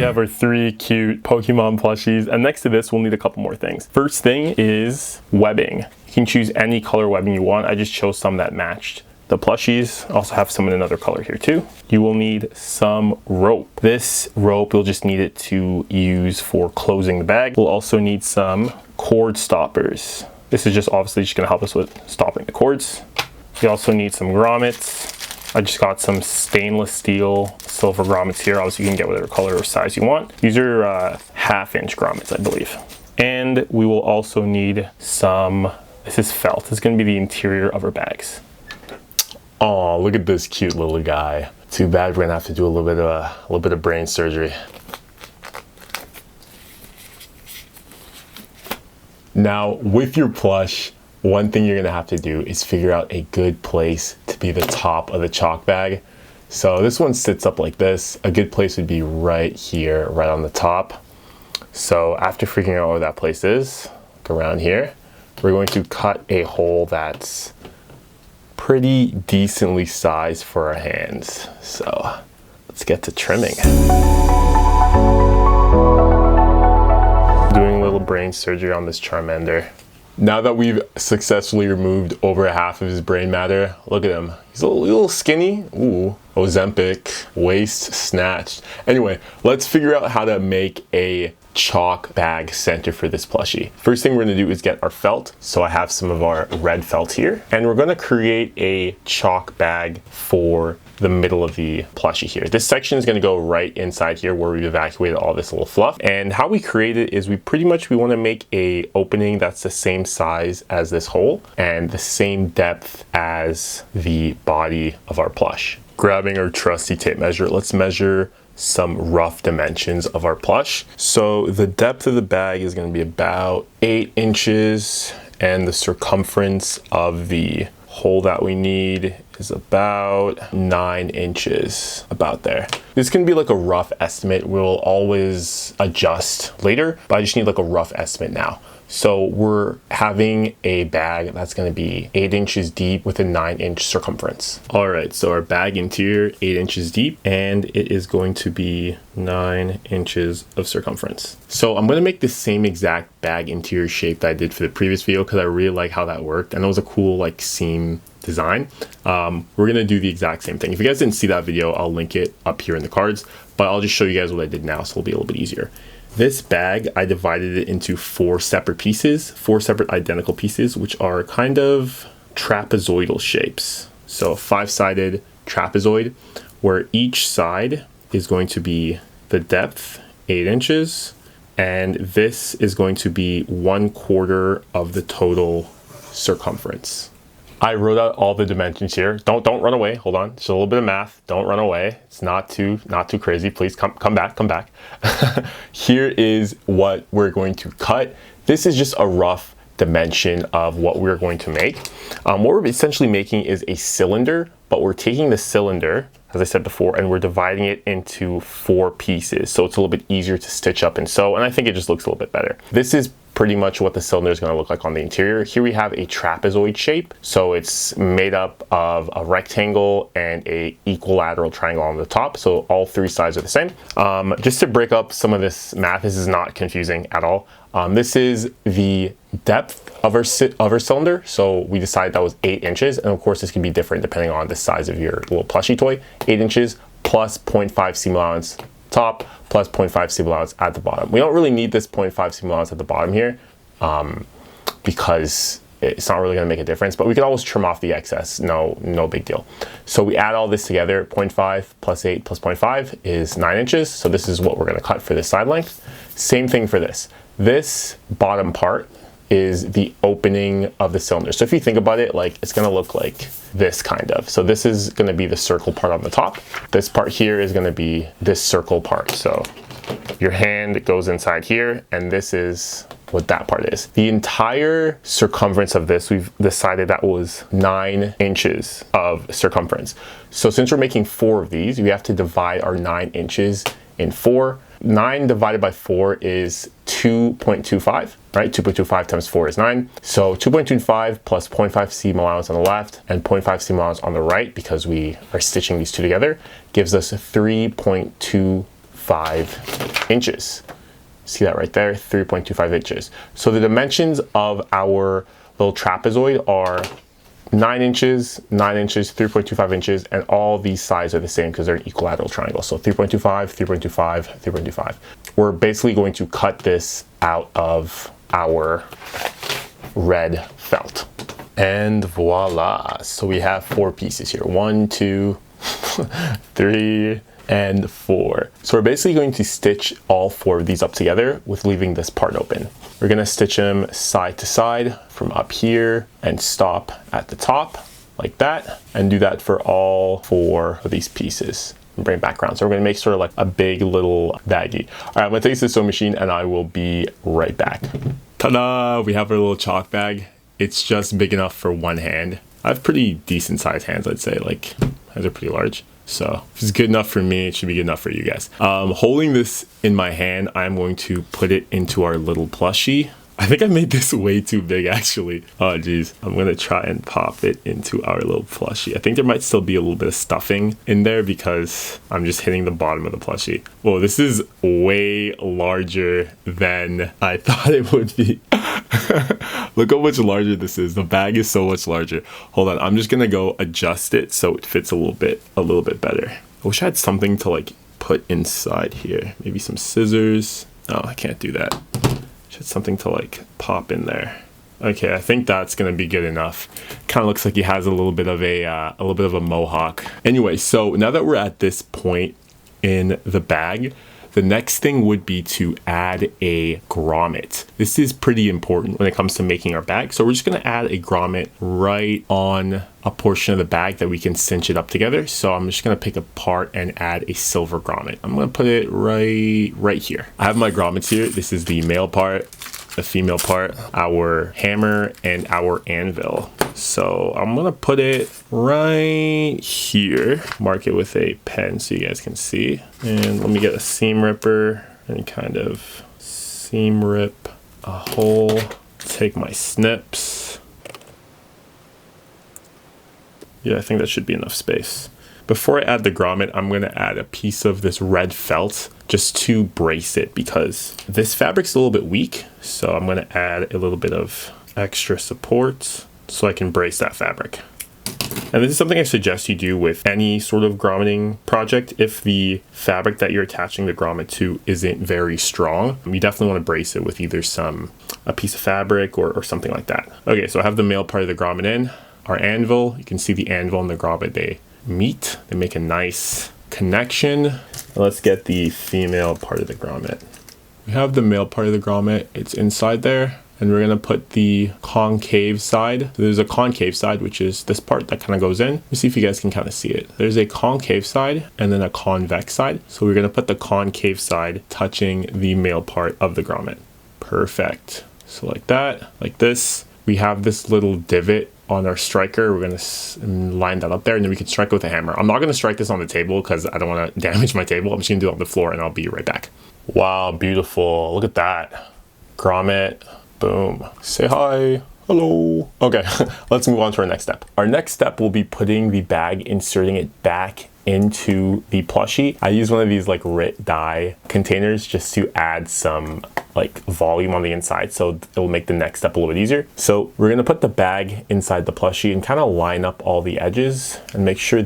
have our 3 cute Pokemon plushies, and next to this we'll need a couple more things. First thing is webbing. You can choose any color webbing you want. I just chose some that matched the plushies. Also have some in another color here too. You will need some rope. This rope, you'll just need it to use for closing the bag. We'll also need some cord stoppers. This is just obviously just gonna help us with stopping the cords. You also need some grommets. I just got some stainless steel silver grommets here. Obviously you can get whatever color or size you want. These are 1/2-inch grommets, I believe. And we will also need some, this is felt. This is gonna be the interior of our bags. Oh, look at this cute little guy. Too bad we're gonna have to do a little bit of brain surgery. Now, with your plush, one thing you're gonna have to do is figure out a good place to be the top of the chalk bag. So this one sits up like this. A good place would be right here, right on the top. So after figuring out where that place is, look around here, we're going to cut a hole that's pretty decently sized for our hands. So let's get to trimming. Doing a little brain surgery on this Charmander. Now that we've successfully removed over half of his brain matter, look at him. He's a little skinny. Ooh, Ozempic, waist snatched. Anyway, let's figure out how to make a chalk bag center for this plushie. First thing we're gonna do is get our felt. So I have some of our red felt here, and we're gonna create a chalk bag for the middle of the plushie here. This section is gonna go right inside here where we've evacuated all this little fluff. And how we create it is we wanna make a opening that's the same size as this hole and the same depth as the body of our plush. Grabbing our trusty tape measure, let's measure some rough dimensions of our plush. So the depth of the bag is going to be about 8 inches, and the circumference of the hole that we need is about 9 inches, about there. This can be like a rough estimate. We'll always adjust later, but I just need like a rough estimate now. So we're having a bag that's going to be 8 inches deep with a 9-inch circumference. All right, so our bag interior, 8 inches deep, and it is going to be 9 inches of circumference. So I'm going to make the same exact bag interior shape that I did for the previous video because I really like how that worked, and it was a cool like seam design. We're going to do the exact same thing. If you guys didn't see that video, I'll link it up here in the cards, but I'll just show you guys what I did now, so it'll be a little bit easier. This bag, I divided it into 4 separate pieces, 4 separate identical pieces, which are kind of trapezoidal shapes. So a 5-sided trapezoid, where each side is going to be the depth, 8 inches, and this is going to be 1/4 of the total circumference. I wrote out all the dimensions here. Don't run away. Hold on. Just a little bit of math. Don't run away. It's not too crazy. Please come back. Here is what we're going to cut. This is just a rough dimension of what we're going to make. What we're essentially making is a cylinder, but we're taking the cylinder, as I said before, and we're dividing it into 4 pieces. So it's a little bit easier to stitch up and sew, and I think it just looks a little bit better. This is pretty much what the cylinder is going to look like on the interior. Here we have a trapezoid shape. So it's made up of a rectangle and a equilateral triangle on the top. So all 3 sides are the same. Just to break up some of this math, this is not confusing at all. This is the depth of our cylinder. So we decided that was 8 inches. And of course, this can be different depending on the size of your little plushie toy. 8 inches plus 0.5 seam allowance top plus 0.5 seam allowance at the bottom. We don't really need this 0.5 seam allowance at the bottom here because it's not really going to make a difference, but we can always trim off the excess. No big deal. So we add all this together. 0.5 plus 8 plus 0.5 is 9 inches. So this is what we're going to cut for this side length. Same thing for this. This bottom part is the opening of the cylinder. So if you think about it, like it's going to look like this kind of. So this is going to be the circle part on the top. This part here is going to be this circle part. So your hand goes inside here, and this is what that part is. The entire circumference of this, we've decided that was 9 inches of circumference. So since we're making 4 of these, we have to divide our 9 inches in 4. 9 divided by 4 is 2.25, right? 2.25 times 4 is 9. So 2.25 plus 0.5 seam allowance on the left and 0.5 seam allowance on the right, because we are stitching these two together, gives us 3.25 3.25 inches. See that right there, 3.25 inches. So the dimensions of our little trapezoid are 9 inches, 9 inches, 3.25 inches, and all these sides are the same because they're an equilateral triangle. So 3.25, 3.25, 3.25. We're basically going to cut this out of our red felt. And voila. So we have 4 pieces here. 1, 2, 3, and 4. So we're basically going to stitch all 4 of these up together with leaving this part open. We're gonna stitch them side to side from up here and stop at the top like that, and do that for all 4 of these pieces. And bring background. So we're gonna make sort of like a big little baggie. All right, I'm gonna take this to the sewing machine and I will be right back. Ta-da! We have our little chalk bag. It's just big enough for one hand. I have pretty decent sized hands, I'd say. Like, hands are pretty large. So if it's good enough for me, it should be good enough for you guys. Holding this in my hand, I'm going to put it into our little plushie. I think I made this way too big actually. Oh geez. I'm gonna try and pop it into our little plushie. I think there might still be a little bit of stuffing in there because I'm just hitting the bottom of the plushie. Whoa, this is way larger than I thought it would be. Look how much larger this is. The bag is so much larger. Hold on, I'm just gonna go adjust it so it fits a little bit better. I wish I had something to like put inside here. Maybe some scissors. Oh, I can't do that. Just something to like pop in there. Okay, I think that's gonna be good enough. Kind of looks like he has a little bit of a mohawk. Anyway, so now that we're at this point in the bag, the next thing would be to add a grommet. This is pretty important when it comes to making our bag. So we're just gonna add a grommet right on a portion of the bag that we can cinch it up together. So I'm just gonna pick a part and add a silver grommet. I'm gonna put it right here. I have my grommets here. This is the male part, the female part, our hammer, and our anvil. So I'm gonna put it right here, mark it with a pen so you guys can see. And let me get a seam ripper and kind of seam rip a hole. Take my snips. Yeah, I think that should be enough space. Before I add the grommet, I'm gonna add a piece of this red felt just to brace it because this fabric's a little bit weak. So I'm gonna add a little bit of extra support so I can brace that fabric. And this is something I suggest you do with any sort of grommeting project. If the fabric that you're attaching the grommet to isn't very strong, you definitely want to brace it with either a piece of fabric or something like that. Okay, so I have the male part of the grommet in. Our anvil, you can see the anvil and the grommet, they meet, they make a nice connection. Let's get the female part of the grommet. We have the male part of the grommet, it's inside there. And we're gonna put the concave side. So there's a concave side, which is this part that kind of goes in. Let me see if you guys can kind of see it. There's a concave side and then a convex side. So we're gonna put the concave side touching the male part of the grommet. Perfect. So like that, like this. We have this little divot on our striker. We're gonna line that up there and then we can strike it with a hammer. I'm not gonna strike this on the table because I don't wanna damage my table. I'm just gonna do it on the floor and I'll be right back. Wow, beautiful, look at that. Grommet. Boom. Say hi. Hello. Okay, let's move on to our next step. Our next step will be putting the bag, inserting it back into the plushie. I use one of these like RIT dye containers just to add some like volume on the inside, so it will make the next step a little bit easier. So we're gonna put the bag inside the plushie and kind of line up all the edges and make sure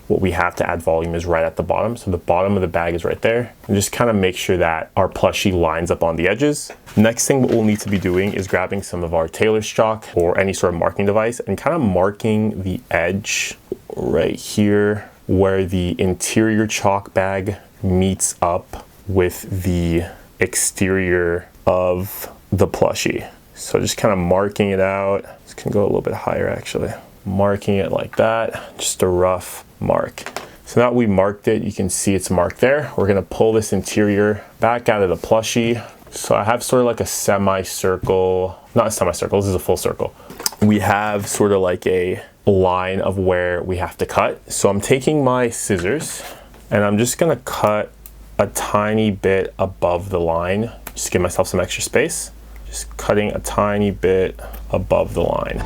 what we have to add volume is right at the bottom. So the bottom of the bag is right there, and just kind of make sure that our plushie lines up on the edges. Next thing what we'll need to be doing is grabbing some of our Tailor chalk or any sort of marking device and kind of marking the edge right here where the interior chalk bag meets up with the exterior of the plushie. So just kind of marking it out. This can go a little bit higher actually. Marking it like that, just a rough mark. So now we marked it, you can see it's marked there. We're gonna pull this interior back out of the plushie. So I have sort of like a semicircle, not a semicircle, this is a full circle. We have sort of like a line of where we have to cut. So I'm taking my scissors and I'm just gonna cut a tiny bit above the line, just to give myself some extra space. Just cutting a tiny bit above the line.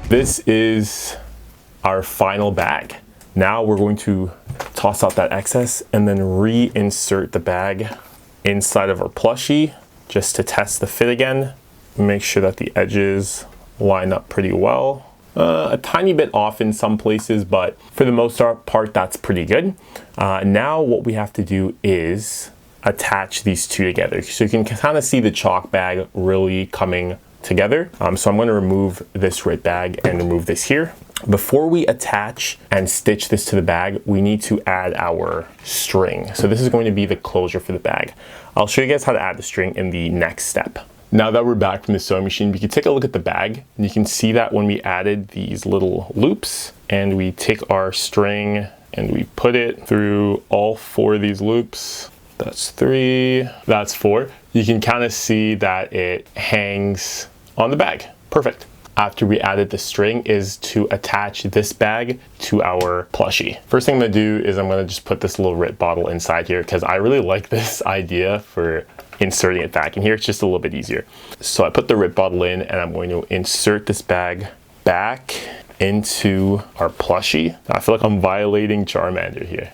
This is our final bag. Now we're going to toss out that excess, and then reinsert the bag inside of our plushie just to test the fit again. Make sure that the edges line up pretty well. A tiny bit off in some places, but for the most part, that's pretty good. Now what we have to do is attach these two together. So you can kind of see the chalk bag really coming together. So I'm going to remove this right bag and remove this here. Before we attach and stitch this to the bag, we need to add our string. So this is going to be the closure for the bag. I'll show you guys how to add the string in the next step. Now that we're back from the sewing machine, we can take a look at the bag, and you can see that when we added these little loops and we take our string and we put it through all 4 of these loops, that's 3, that's 4, you can kind of see that it hangs on the bag. Perfect. After we added the string is to attach this bag to our plushie. First thing I'm gonna do is I'm gonna just put this little RIT bottle inside here because I really like this idea for inserting it back in here. It's just a little bit easier. So I put the RIT bottle in and I'm going to insert this bag back into our plushie. I feel like I'm violating Charmander here.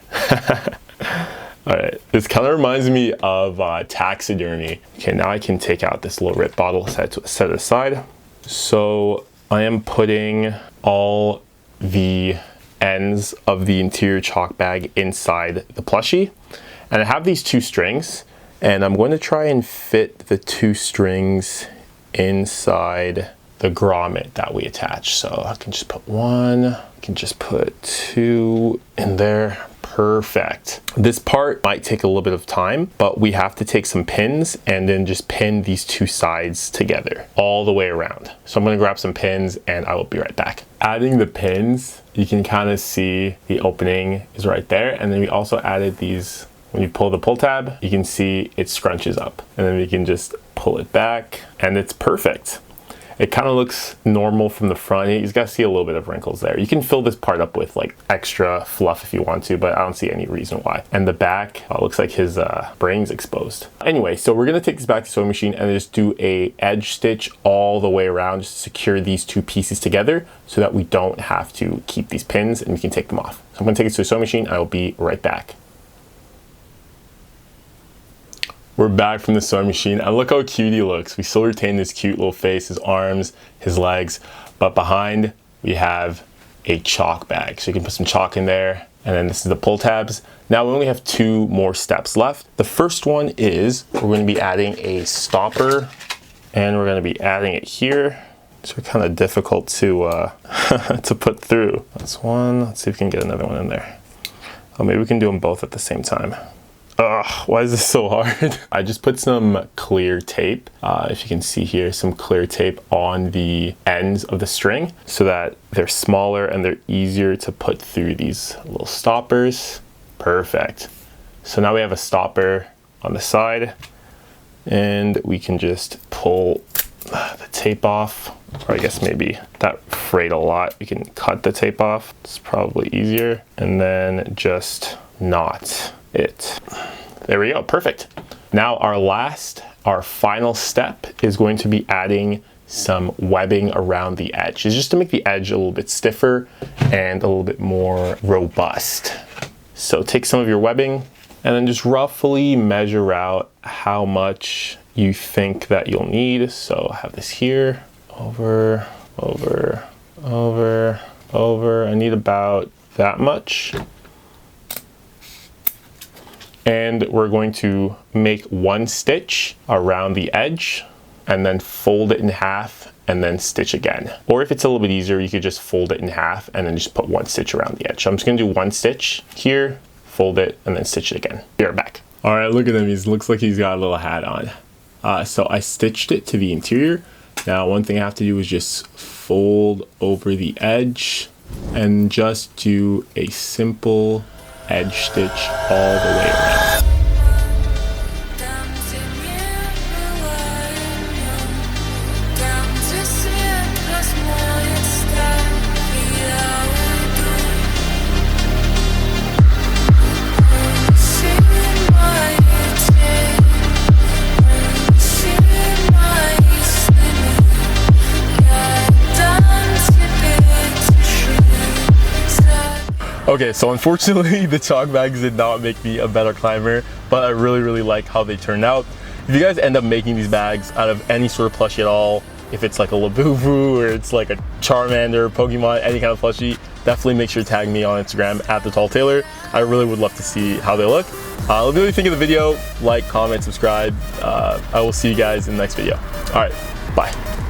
All right, this kind of reminds me of taxidermy. Okay, now I can take out this little RIT bottle, set it aside. So I am putting all the ends of the interior chalk bag inside the plushie. And I have these 2 strings, and I'm going to try and fit the 2 strings inside the grommet that we attached. So I can just put 1, I can just put 2 in there. Perfect. This part might take a little bit of time, but we have to take some pins and then just pin these 2 sides together all the way around. So I'm gonna grab some pins and I will be right back. Adding the pins, you can kind of see the opening is right there. And then we also added these, when you pull the pull tab, you can see it scrunches up and then we can just pull it back and it's perfect. It kind of looks normal from the front. You just got to see a little bit of wrinkles there. You can fill this part up with like extra fluff if you want to, but I don't see any reason why. And the back looks like his brain's exposed. Anyway, so we're going to take this back to the sewing machine and just do a edge stitch all the way around just to secure these 2 pieces together so that we don't have to keep these pins and we can take them off. So I'm going to take it to the sewing machine. I will be right back. We're back from the sewing machine and look how cute he looks. We still retain his cute little face, his arms, his legs, but behind we have a chalk bag. So you can put some chalk in there, and then this is the pull tabs. Now we only have 2 more steps left. The first one is we're going to be adding a stopper, and we're going to be adding it here. So it's kind of difficult to to put through. That's 1. Let's see if we can get another one in there. Oh, maybe we can do them both at the same time. Ugh, why is this so hard? I just put some clear tape, if you can see here, some clear tape on the ends of the string so that they're smaller and they're easier to put through these little stoppers. Perfect. So now we have a stopper on the side and we can just pull the tape off, or I guess maybe that frayed a lot. We can cut the tape off. It's probably easier, and then just knot it. There we go, perfect. Now our final step is going to be adding some webbing around the edge. It's just to make the edge a little bit stiffer and a little bit more robust. So take some of your webbing and then just roughly measure out how much you think that you'll need. So I have this here, over. I need about that much. And we're going to make 1 stitch around the edge and then fold it in half and then stitch again. Or if it's a little bit easier, you could just fold it in half and then just put 1 stitch around the edge. So I'm just gonna do 1 stitch here, fold it, and then stitch it again. Be right back. All right, look at him. He looks like he's got a little hat on. So I stitched it to the interior. Now, one thing I have to do is just fold over the edge and just do a simple edge stitch all the way around. Okay, so unfortunately the chalk bags did not make me a better climber, but I really like how they turned out. If you guys end up making these bags out of any sort of plushie at all, if it's like a Labubu or it's like a Charmander, Pokemon, any kind of plushie, definitely make sure to tag me on Instagram at @thetalltailor. I really would love to see how they look. Let me know what you think of the video. Like, comment, subscribe. I will see you guys in the next video. All right, bye.